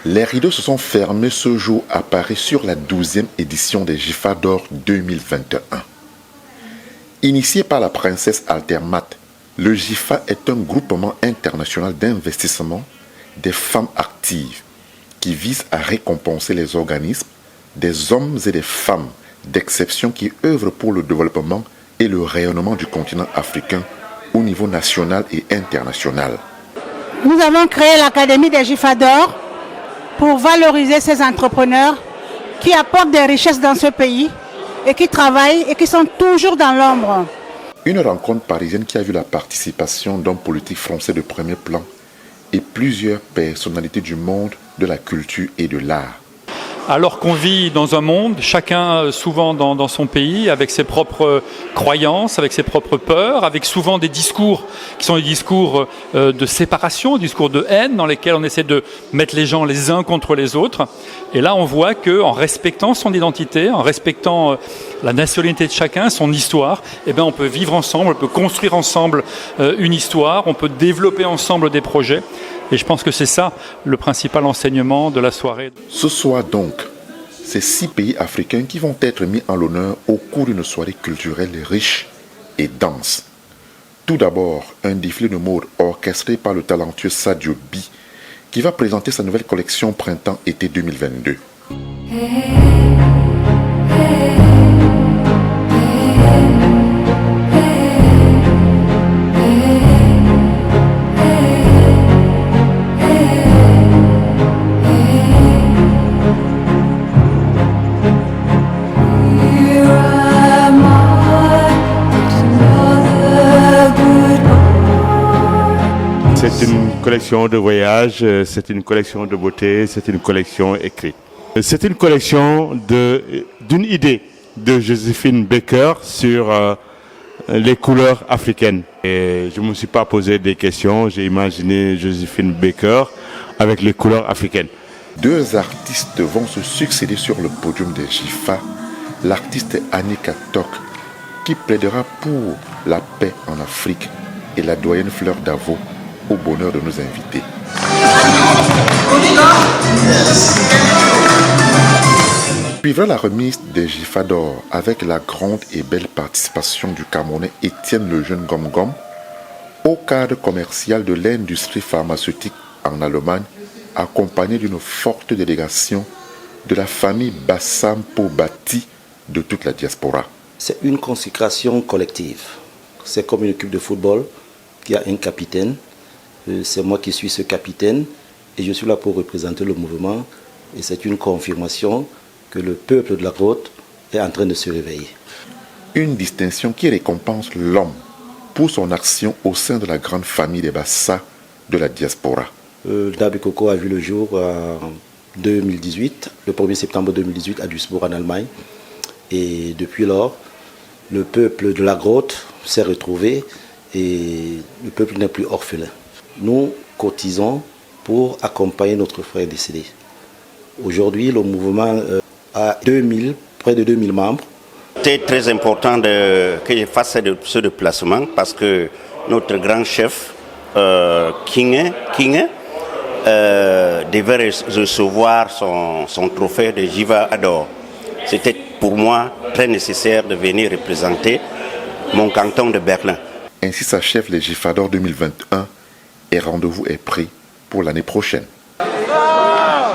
Les rideaux se sont fermés ce jour à Paris sur la 12e édition des GIFA d'Or 2021. Initié par la princesse Altermat, le GIFA est un groupement international d'investissement des femmes actives qui vise à récompenser les organismes, des hommes et des femmes d'exception qui œuvrent pour le développement et le rayonnement du continent africain au niveau national et international. Nous avons créé l'Académie des GIFA d'Or pour valoriser ces entrepreneurs qui apportent des richesses dans ce pays et qui travaillent et qui sont toujours dans l'ombre. Une rencontre parisienne qui a vu la participation d'hommes politiques français de premier plan et plusieurs personnalités du monde de la culture et de l'art. Alors qu'on vit dans un monde, chacun souvent dans son pays, avec ses propres croyances, avec ses propres peurs, avec souvent des discours qui sont des discours de séparation, des discours de haine, dans lesquels on essaie de mettre les gens les uns contre les autres. Et là, on voit qu'en respectant son identité, en respectant la nationalité de chacun, son histoire, eh bien, on peut vivre ensemble, on peut construire ensemble une histoire, on peut développer ensemble des projets. Et je pense que c'est ça le principal enseignement de la soirée. Ce soir donc, c'est 6 pays africains qui vont être mis en l'honneur au cours d'une soirée culturelle riche et dense. Tout d'abord, un défilé de mode orchestré par le talentueux Sadio Bi qui va présenter sa nouvelle collection Printemps-été 2022. C'est une collection de voyage, c'est une collection de beauté, c'est une collection écrite. C'est une collection d'une idée de Joséphine Baker sur les couleurs africaines. Et je ne me suis pas posé des questions, j'ai imaginé Joséphine Baker avec les couleurs africaines. 2 artistes vont se succéder sur le podium des GIFA. L'artiste Annika Tok qui plaidera pour la paix en Afrique et la doyenne Fleur Davo au bonheur de nos invités. Suivra la remise des GIFA d'Or avec la grande et belle participation du Camerounais Étienne Lejeune Gom Gom au cadre commercial de l'industrie pharmaceutique en Allemagne, accompagné d'une forte délégation de la famille Bassam Pobati de toute la diaspora. C'est une consécration collective. C'est comme une équipe de football qui a un capitaine. C'est moi qui suis ce capitaine et je suis là pour représenter le mouvement. Et c'est une confirmation que le peuple de la côte est en train de se réveiller. Une distinction qui récompense l'homme pour son action au sein de la grande famille des Bassa de la diaspora. Dabi Koko a vu le jour en 2018, le 1er septembre 2018 à Duisbourg en Allemagne. Et depuis lors, le peuple de la grotte s'est retrouvé et le peuple n'est plus orphelin. Nous cotisons pour accompagner notre frère décédé. Aujourd'hui, le mouvement a près de 2000 membres. C'était très important que je fasse ce déplacement parce que notre grand chef, King, devait recevoir son trophée de GIFA d'Or. C'était pour moi très nécessaire de venir représenter mon canton de Berlin. Ainsi s'achève les GIFA d'Or 2021 et rendez-vous est pris pour l'année prochaine. Bravo.